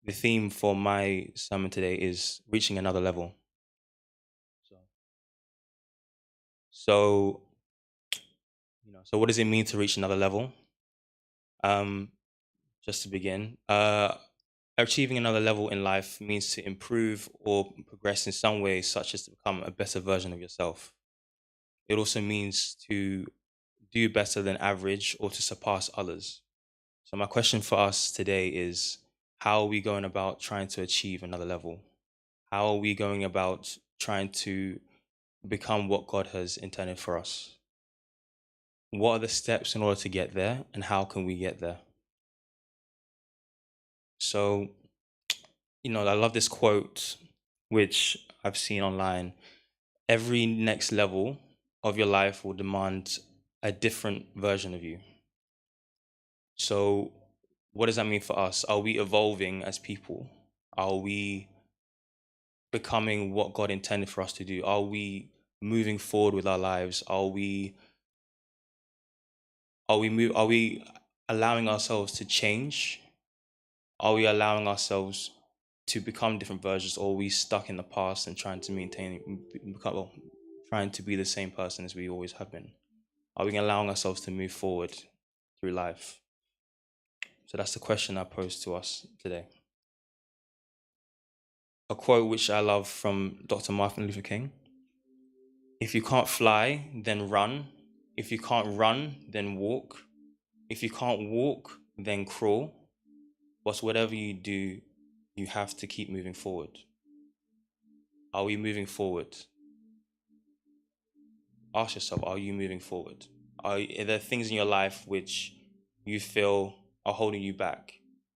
The theme for my sermon today is reaching another level. So, so so what does it mean to reach another level? Um, just to begin, achieving another level in life means to improve or progress in some way, such as to become a better version of yourself. It also means to do better than average or to surpass others. So, my question for us today is, how are we going about trying to achieve another level? How are we going about trying to become what God has intended for us? What are the steps in order to get there, and how can we get there? So, I love this quote, which I've seen online. Every next level of your life will demand a different version of you. So, what does that mean for us? Are we evolving as people? Are we becoming what God intended for us to do? Are we moving forward with our lives? Are we allowing ourselves to change? Are we allowing ourselves to become different versions, or are we stuck in the past and trying to trying to be the same person as we always have been? Are we allowing ourselves to move forward through life? So that's the question I pose to us today. A quote which I love from Dr. Martin Luther King: "If you can't fly, then run. If you can't run, then walk. If you can't walk, then crawl. But whatever you do, you have to keep moving forward." Are we moving forward? Ask yourself, are you moving forward? Are there things in your life which you feel are holding you back?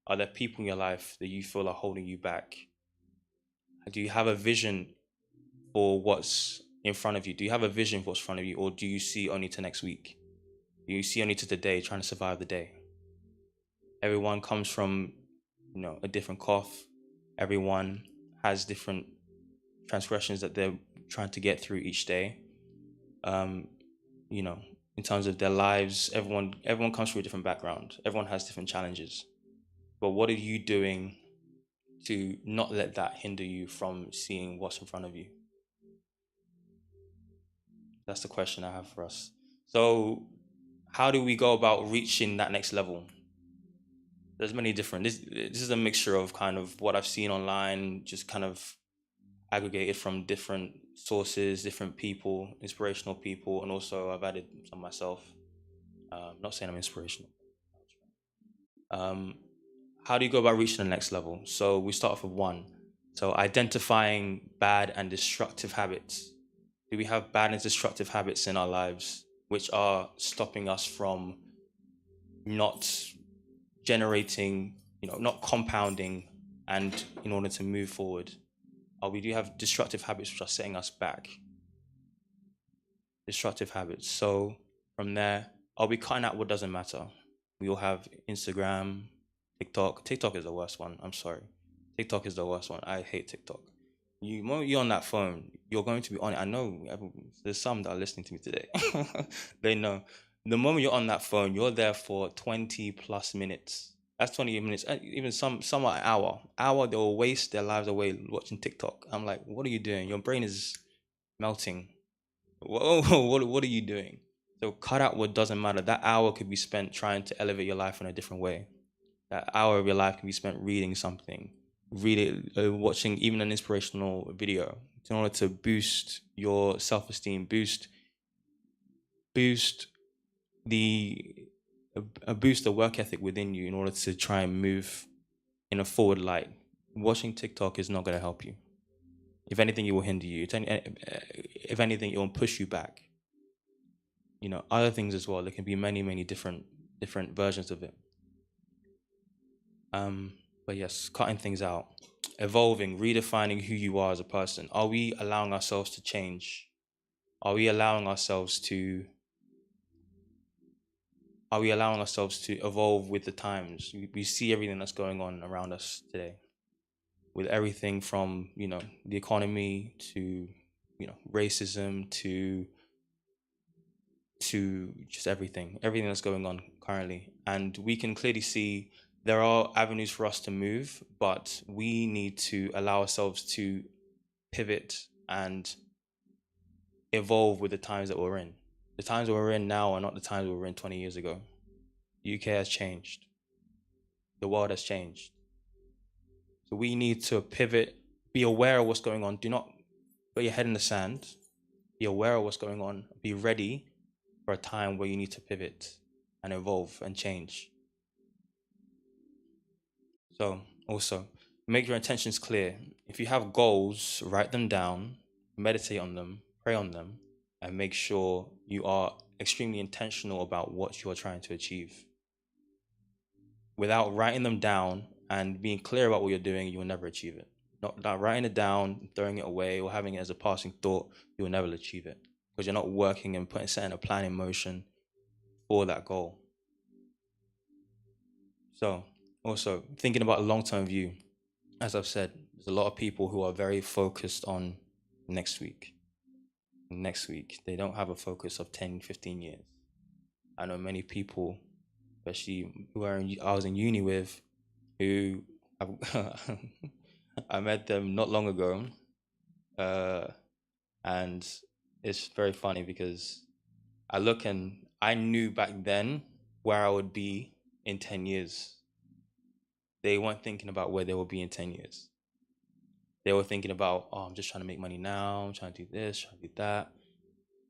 Are there people in your life that you feel are holding you back? Do you have a vision for what's in front of you? Do you have a vision for what's in front of you, or do you see only to next week? Do you see only to the day, trying to survive the day? Everyone comes from, a different cloth. Everyone has different transgressions that they're trying to get through each day. Um, you know, in terms of their lives, everyone comes from a different background. Everyone has different challenges. But what are you doing to not let that hinder you from seeing what's in front of you? That's the question I have for us. So, how do we go about reaching that next level? There's many different. This is a mixture of kind of what I've seen online, just kind of aggregated from different sources, different people, inspirational people, and also I've added some myself. Not saying I'm inspirational. Um, how do you go about reaching the next level? So we start off with one. So identifying bad and destructive habits. Do we have bad and destructive habits in our lives which are stopping us from not generating, not compounding, and in order to move forward? Or we do have destructive habits which are setting us back. Destructive habits. So from there, are we cutting out what doesn't matter? We all have Instagram, TikTok. TikTok is the worst one. I'm sorry. TikTok is the worst one. I hate TikTok. When you're on that phone, you're going to be on it. I know there's some that are listening to me today. They know. The moment you're on that phone, you're there for 20 plus minutes. That's 20 minutes. Even some are an hour. Hour, they will waste their lives away watching TikTok. I'm like, what are you doing? Your brain is melting. Whoa, what are you doing? So cut out what doesn't matter. That hour could be spent trying to elevate your life in a different way. That hour of your life can be spent reading something, watching even an inspirational video in order to boost your self-esteem, boost the boost the work ethic within you in order to try and move in a forward light. Watching TikTok is not going to help you. If anything, it will hinder you. If anything, it will push you back. Other things as well. There can be many, many different versions of it. But yes, cutting things out, evolving, redefining who you are as a person. Are we allowing ourselves to change? Are we allowing ourselves to evolve with the times? We see everything that's going on around us today, with everything from the economy to racism to just everything that's going on currently, and we can clearly see There are avenues for us to move, but we need to allow ourselves to pivot and evolve with the times that we're in. The times that we're in now are not the times we were in 20 years ago. The UK has changed. The world has changed. So we need to pivot, be aware of what's going on. Do not put your head in the sand. Be aware of what's going on. Be ready for a time where you need to pivot and evolve and change. So also, make your intentions clear. If you have goals, write them down, meditate on them, pray on them, and make sure you are extremely intentional about what you are trying to achieve. Without writing them down and being clear about what you're doing, you will never achieve it. Not writing it down, throwing it away, or having it as a passing thought, you will never achieve it because you're not working and setting a plan in motion for that goal. So, also thinking about a long-term view, as I've said, there's a lot of people who are very focused on next week. Next week, they don't have a focus of 10, 15 years. I know many people, especially who I was in uni with, who I met them not long ago, and it's very funny because I look and I knew back then where I would be in 10 years. They weren't thinking about where they will be in 10 years. They were thinking about, oh, I'm just trying to make money now, I'm trying to do this, trying to do that.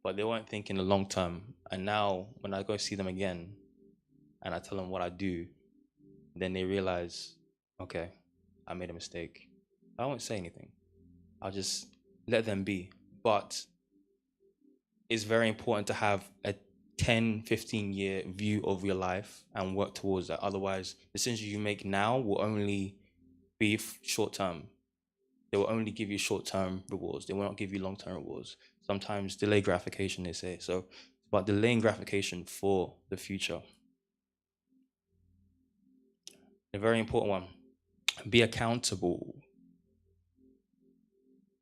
But they weren't thinking the long term. And now when I go see them again and I tell them what I do, then they realize, okay, I made a mistake. I won't say anything. I'll just let them be. But it's very important to have a 10, 15-year view of your life and work towards that. Otherwise, the decisions you make now will only be short term. They will only give you short-term rewards. They will not give you long-term rewards. Sometimes delay gratification, they say. So it's about delaying gratification for the future. A very important one. Be accountable.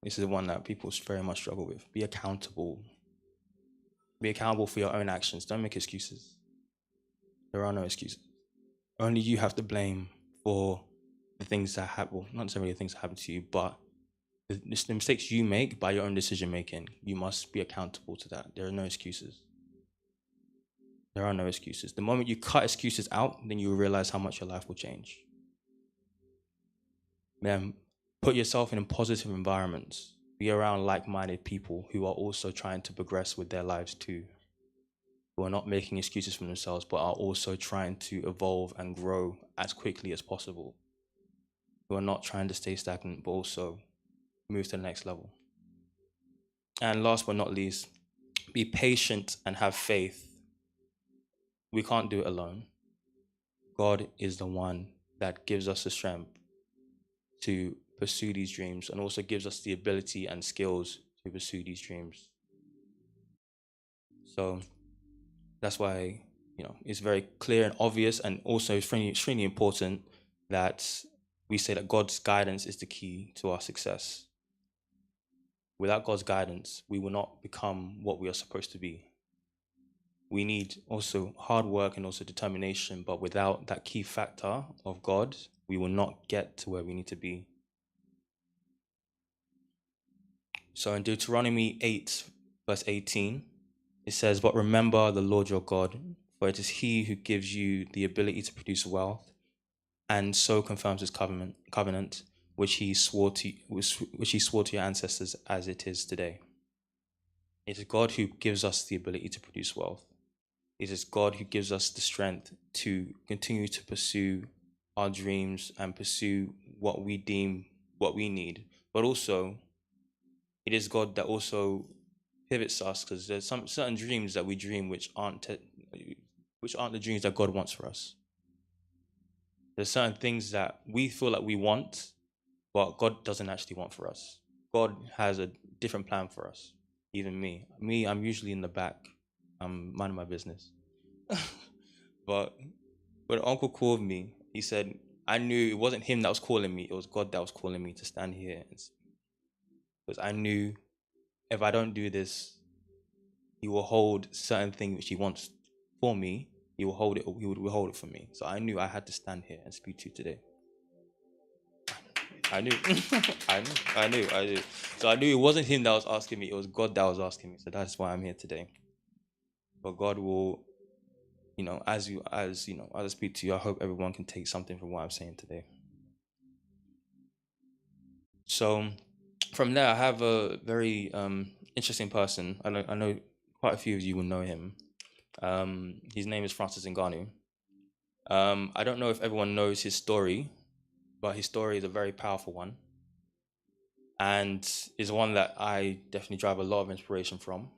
This is the one that people very much struggle with. Be accountable. Be accountable for your own actions. Don't make excuses. There are no excuses. Only you have to blame for the things that happen. Well, not necessarily the things that happen to you, but the mistakes you make by your own decision making. You must be accountable to that. There are no excuses. There are no excuses. The moment you cut excuses out, then you will realize how much your life will change. Man, put yourself in positive environments. Be around like-minded people who are also trying to progress with their lives too. Who are not making excuses for themselves, but are also trying to evolve and grow as quickly as possible. Who are not trying to stay stagnant, but also move to the next level. And last but not least, be patient and have faith. We can't do it alone. God is the one that gives us the strength to pursue these dreams and also gives us the ability and skills to pursue these dreams. So that's why, it's very clear and obvious, and also extremely important that we say that God's guidance is the key to our success. Without God's guidance, we will not become what we are supposed to be. We need also hard work and also determination, but without that key factor of God, we will not get to where we need to be. So in Deuteronomy 8, verse 18, it says, "But remember the Lord your God, for it is he who gives you the ability to produce wealth, and so confirms his covenant, which he swore to your ancestors as it is today." It is God who gives us the ability to produce wealth. It is God who gives us the strength to continue to pursue our dreams and pursue what we deem what we need. But also, it is God that also pivots us, because there's some certain dreams that we dream which aren't the dreams that God wants for us. There's certain things that we feel like we want, but God doesn't actually want for us. God has a different plan for us. Even me, I'm usually in the back. I'm minding my business. But when Uncle called me, he said, I knew it wasn't him that was calling me. It was God that was calling me to stand here. Because I knew if I don't do this, he will hold certain things which he wants for me, He will hold it. He would hold it for me. So I knew I had to stand here and speak to you today. I knew. I knew. So I knew it wasn't him that was asking me. It was God that was asking me. So that's why I'm here today. But God will, as I speak to you, I hope everyone can take something from what I'm saying today. So from there, I have a very interesting person. I know quite a few of you will know him. His name is Francis Ngannou. I don't know if everyone knows his story, but his story is a very powerful one, and is one that I definitely drive a lot of inspiration from.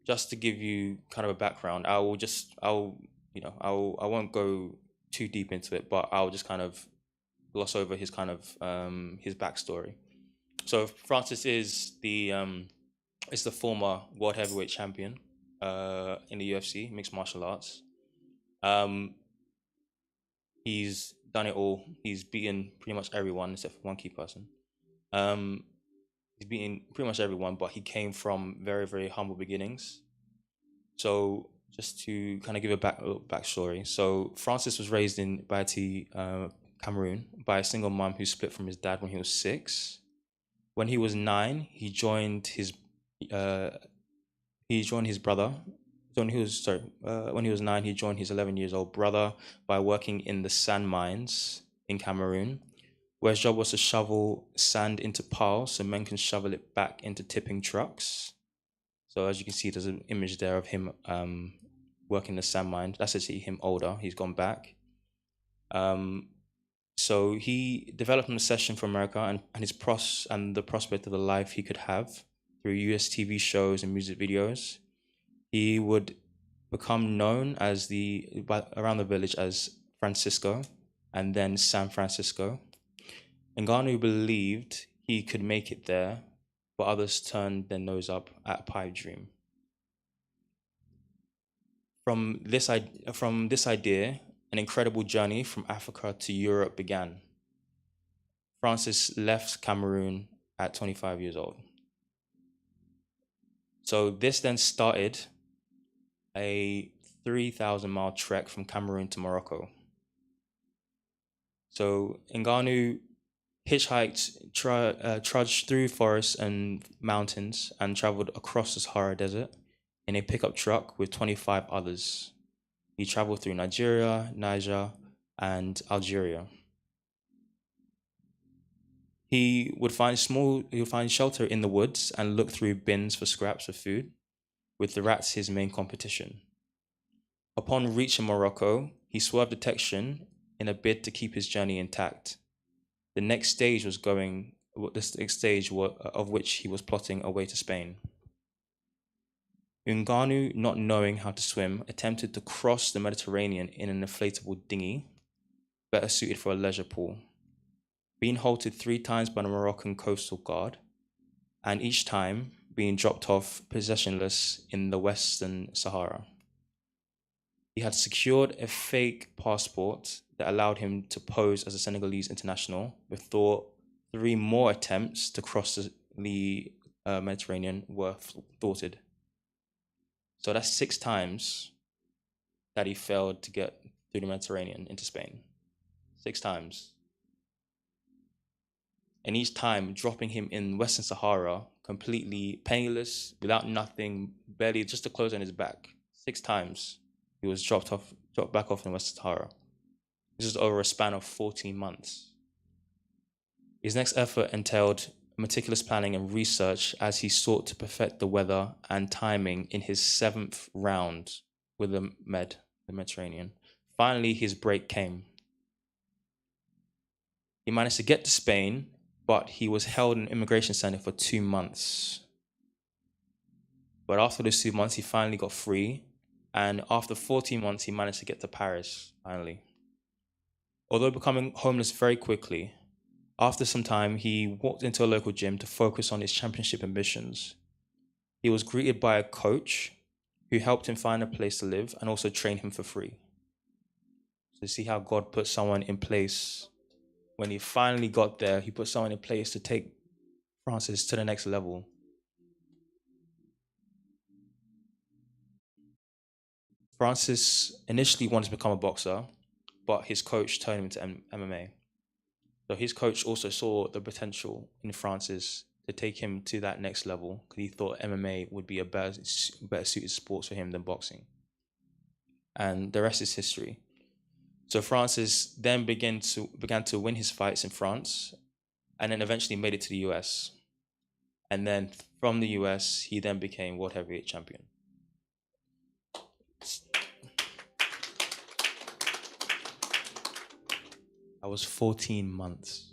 Just to give you kind of a background, I won't go too deep into it, but I'll just kind of gloss over his kind of his backstory. So Francis is the former world heavyweight champion in the UFC, mixed martial arts. He's done it all. He's beaten pretty much everyone except for one key person. He's beaten pretty much everyone, but he came from very, very humble beginnings. So just to kind of give a backstory. So Francis was raised in Bati, Cameroon, by a single mom who split from his dad when he was 6. When he was 9, he joined his brother. When he was 9, he joined his 11 years old brother by working in the sand mines in Cameroon, where his job was to shovel sand into piles so men can shovel it back into tipping trucks. So as you can see, there's an image there of him working the sand mine. That's actually him older. He's gone back. So he developed an obsession for America and the prospect of the life he could have through US TV shows and music videos. He would become known around the village as Francisco and then San Francisco. Ngannou believed he could make it there, but others turned their nose up at a pipe dream. From this idea, an incredible journey from Africa to Europe began. Francis left Cameroon at 25 years old. So this then started a 3,000-mile trek from Cameroon to Morocco. So Ngannou hitchhiked, trudged through forests and mountains and traveled across the Sahara Desert in a pickup truck with 25 others. He traveled through Nigeria, Niger, and Algeria. He would find shelter in the woods and look through bins for scraps of food, with the rats his main competition. Upon reaching Morocco, he swerved detection in a bid to keep his journey intact. The next stage of which he was plotting away to Spain. Ngannou, not knowing how to swim, attempted to cross the Mediterranean in an inflatable dinghy, better suited for a leisure pool. Being halted 3 times by the Moroccan coastal guard, and each time being dropped off possessionless in the Western Sahara. He had secured a fake passport that allowed him to pose as a Senegalese international before 3 more attempts to cross the Mediterranean were thwarted. So that's 6 times that he failed to get through the Mediterranean into Spain. 6 times. And each time dropping him in Western Sahara, completely penniless, without nothing, barely just the clothes on his back. 6 times he was dropped back off in Western Sahara. This was over a span of 14 months. His next effort entailed meticulous planning and research as he sought to perfect the weather and timing in his 7th round with the Mediterranean. Finally, his break came. He managed to get to Spain, but he was held in an immigration center for 2 months. But after those 2 months, he finally got free. And after 14 months, he managed to get to Paris, finally. Although becoming homeless very quickly, after some time, he walked into a local gym to focus on his championship ambitions. He was greeted by a coach who helped him find a place to live and also train him for free. So see how God put someone in place. When he finally got there, he put someone in place to take Francis to the next level. Francis initially wanted to become a boxer, but his coach turned him into MMA. So his coach also saw the potential in Francis to take him to that next level because he thought MMA would be a better suited sport for him than boxing. And the rest is history. So Francis then began to win his fights in France, and then eventually made it to the US. And then from the US, he then became world heavyweight champion. I was 14 months.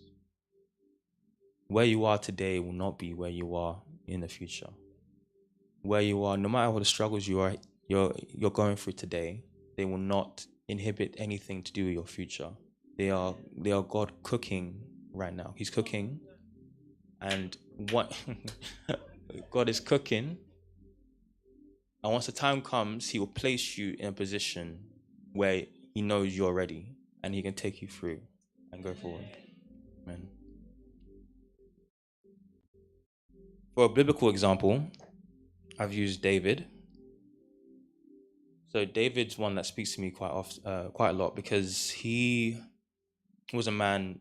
Where you are today will not be where you are in the future. Where you are, no matter what the struggles you're going through today, they will not inhibit anything to do with your future. They are God cooking right now. He's cooking, and what God is cooking. And once the time comes, He will place you in a position where He knows you're ready, and He can take you through and go forward. Amen. For a biblical example, I've used David. So David's one that speaks to me quite a lot, because he was a man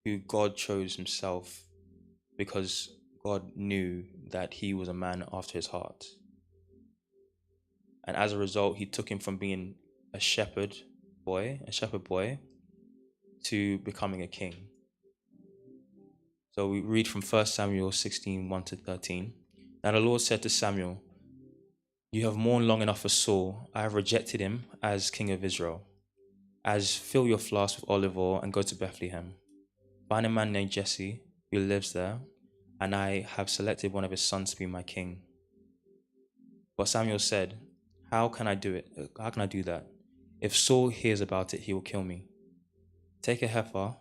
who God chose himself because God knew that he was a man after his heart. And as a result, he took him from being a shepherd boy, to becoming a king. So we read from 1 Samuel 16, 1-13. Now the Lord said to Samuel, "You have mourned long enough for Saul. I have rejected him as king of Israel. As fill your flask with olive oil and go to Bethlehem. Find a man named Jesse who lives there, and I have selected one of his sons to be my king." But Samuel said, How can I do it? How can I do that? If Saul hears about it, he will kill me. Take a heifer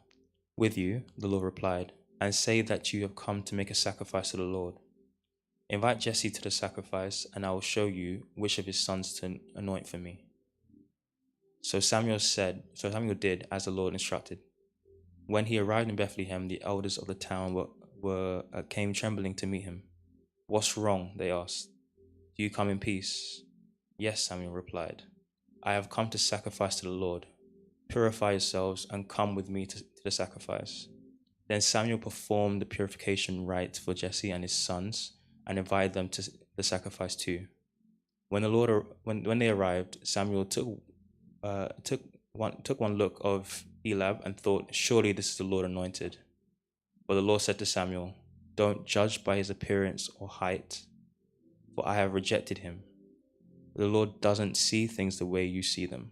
with you, the Lord replied, and say that you have come to make a sacrifice to the Lord. Invite Jesse to the sacrifice, and I will show you which of his sons to anoint for me. So Samuel did as the Lord instructed. When he arrived in Bethlehem, the elders of the town came trembling to meet him. "What's wrong?" they asked. "Do you come in peace?" "Yes," Samuel replied. "I have come to sacrifice to the Lord. Purify yourselves and come with me to the sacrifice." Then Samuel performed the purification rite for Jesse and his sons and invited them to the sacrifice too. When they arrived, Samuel took one look of Eliab and thought, "Surely this is the Lord anointed." But the Lord said to Samuel, "Don't judge by his appearance or height, for I have rejected him." The Lord doesn't see things the way you see them.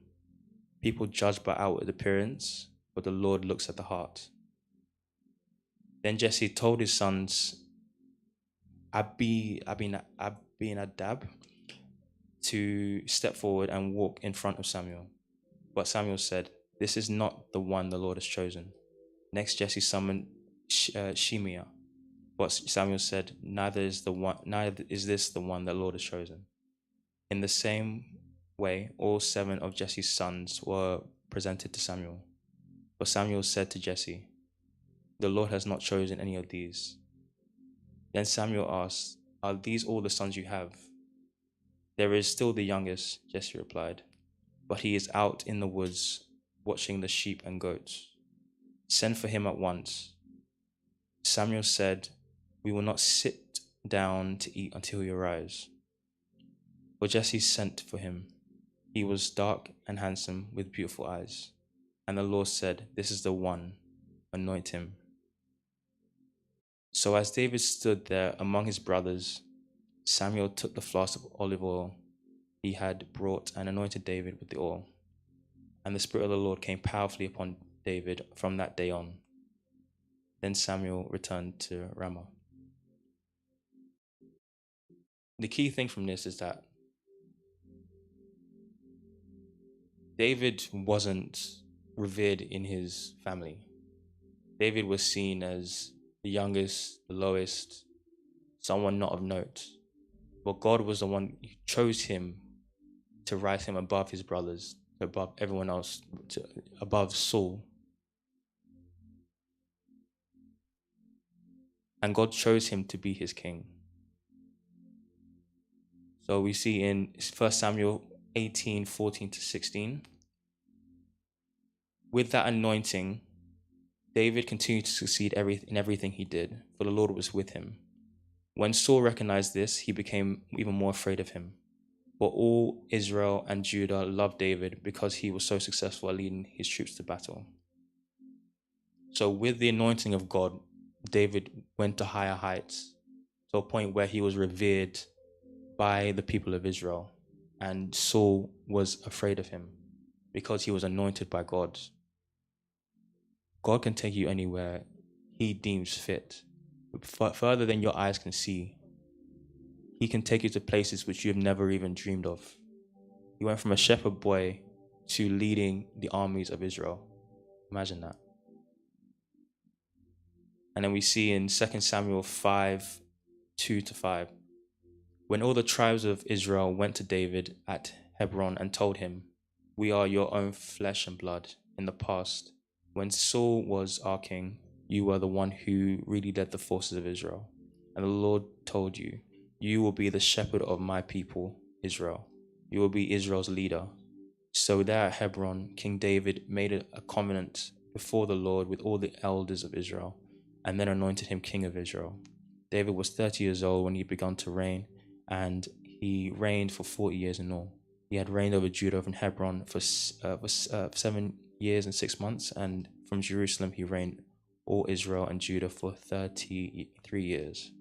People judge by outward appearance, but the Lord looks at the heart. Then Jesse told his sons Abinadab to step forward and walk in front of Samuel. But Samuel said, "This is not the one the Lord has chosen." Next, Jesse summoned Shimea. But Samuel said, Neither is this the one the Lord has chosen." In the same way, all 7 of Jesse's sons were presented to Samuel. But Samuel said to Jesse, "The Lord has not chosen any of these." Then Samuel asked, "Are these all the sons you have?" "There is still the youngest," Jesse replied, "but he is out in the woods watching the sheep and goats. Send for him at once." Samuel said, "We will not sit down to eat until he arrives." But Jesse sent for him. He was dark and handsome with beautiful eyes. And the Lord said, "This is the one, anoint him." So as David stood there among his brothers, Samuel took the flask of olive oil he had brought and anointed David with the oil. And the Spirit of the Lord came powerfully upon David from that day on. Then Samuel returned to Ramah. The key thing from this is that David wasn't revered in his family. David was seen as the youngest, the lowest, someone not of note. But God was the one who chose him to rise him above his brothers, above everyone else, above Saul. And God chose him to be his king. So we see in 1 Samuel 18:14-16. With that anointing, David continued to succeed in everything he did, for the Lord was with him. When Saul recognized this, he became even more afraid of him. But all Israel and Judah loved David because he was so successful at leading his troops to battle. So with the anointing of God, David went to higher heights, to a point where he was revered by the people of Israel. And Saul was afraid of him because he was anointed by God. God can take you anywhere he deems fit, further than your eyes can see. He can take you to places which you have never even dreamed of. He went from a shepherd boy to leading the armies of Israel. Imagine that. And then we see in 2 Samuel 5:2-5, when all the tribes of Israel went to David at Hebron and told him, "We are your own flesh and blood. In the past, when Saul was our king, you were the one who really led the forces of Israel. And the Lord told you, you will be the shepherd of my people, Israel. You will be Israel's leader." So there at Hebron, King David made a covenant before the Lord with all the elders of Israel, and then anointed him king of Israel. David was 30 years old when he began to reign, and he reigned for 40 years in all. He had reigned over Judah from Hebron for 7 years and 6 months, and from Jerusalem he reigned all Israel and Judah for 33 years.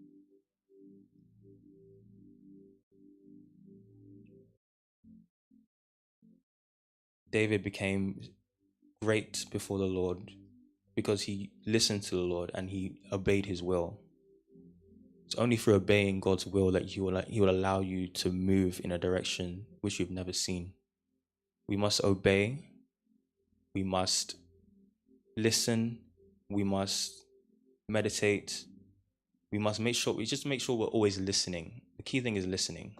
David became great before the Lord because he listened to the Lord and he obeyed his will. It's only through obeying God's will that he will allow you to move in a direction which you've never seen. We must obey. We must listen. We must meditate. We must make sure we're always listening. The key thing is listening.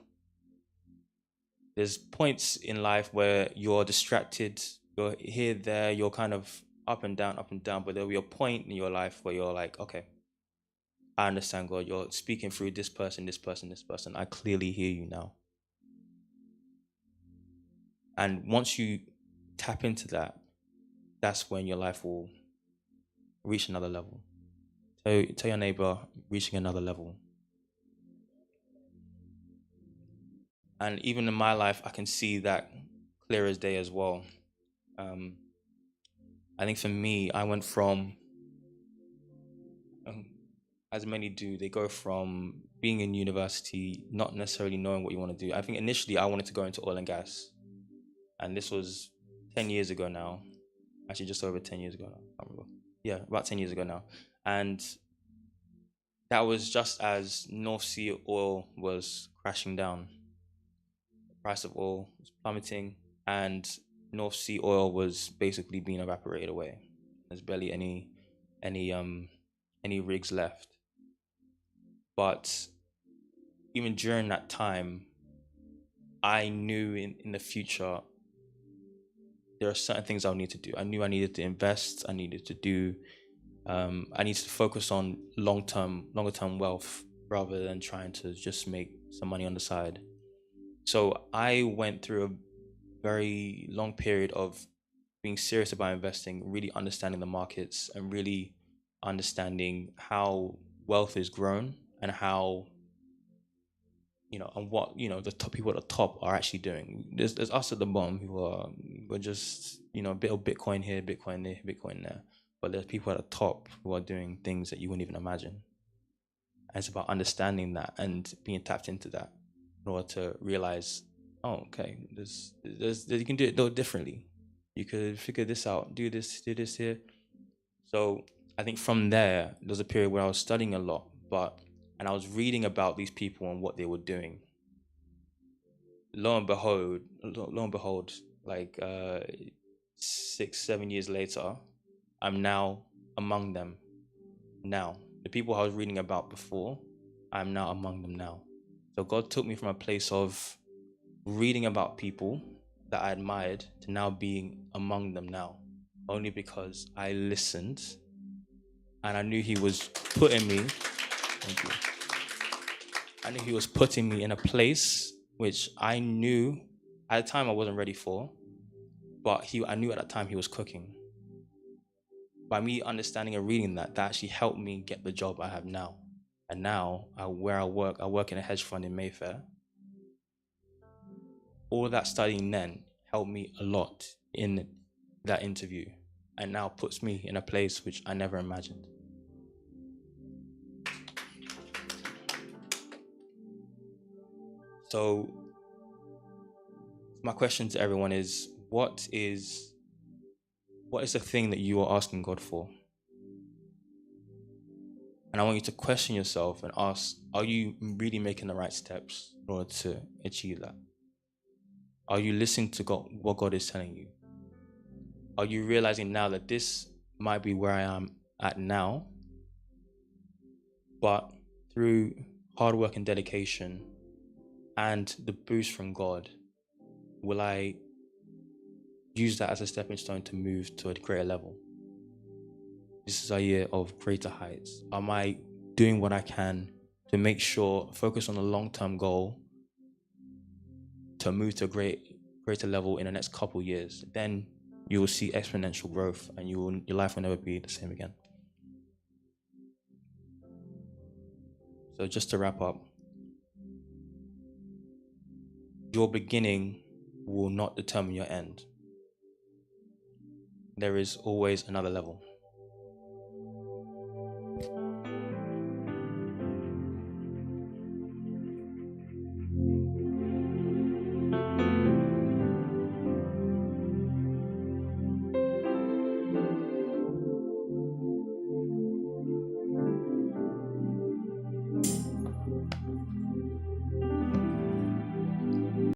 There's points in life where you're distracted, you're here, there, you're kind of up and down, but there'll be a point in your life where you're like, okay, I understand, God, you're speaking through this person. I clearly hear you now. And once you tap into that, that's when your life will reach another level. Tell your neighbor, reaching another level. And even in my life, I can see that clear as day as well. I think for me, I went from, as many do, they go from being in university, not necessarily knowing what you want to do. I think initially I wanted to go into oil and gas. And this was 10 years ago now. Actually, just over 10 years ago now. I can't remember. Yeah, about 10 years ago now. And that was just as North Sea oil was crashing down. The price of oil was plummeting, and North Sea oil was basically being evaporated away. There's barely any rigs left. But even during that time, I knew in the future there are certain things I would need to do. I knew I needed to invest. I needed to focus on longer term wealth rather than trying to just make some money on the side. So I went through a very long period of being serious about investing, really understanding the markets and really understanding how wealth is grown and how, and what, the top people at the top are actually doing. There's us at the bottom who we're just, a bit of Bitcoin here, Bitcoin there, Bitcoin there. But there's people at the top who are doing things that you wouldn't even imagine. And it's about understanding that and being tapped into that in order to realize, oh, okay, there's you can do it differently. You could figure this out, do this here. So I think from there was a period where I was studying a lot, and I was reading about these people and what they were doing. Lo and behold, like 6-7 years later, I'm now among them. Now, the people I was reading about before, I'm now among them now. So God took me from a place of reading about people that I admired to now being among them now, only because I listened and I knew He was putting me. Thank you. I knew He was putting me in a place which I knew at the time I wasn't ready for, but I knew at that time he was cooking. By me understanding and reading that actually helped me get the job I have now. And now, where I work in a hedge fund in Mayfair. All that studying then helped me a lot in that interview, and now puts me in a place which I never imagined. So my question to everyone is, what is the thing that you are asking God for? And I want you to question yourself and ask, are you really making the right steps in order to achieve that? Are you listening to God, what God is telling you? Are you realizing now that this might be where I am at now, but through hard work and dedication and the boost from God, will I use that as a stepping stone to move to a greater level? This is a year of greater heights. Am I doing what I can to make sure, focus on the long-term goal to move to a greater level in the next couple years? Then you will see exponential growth, and your life will never be the same again. So just to wrap up, your beginning will not determine your end. There is always another level.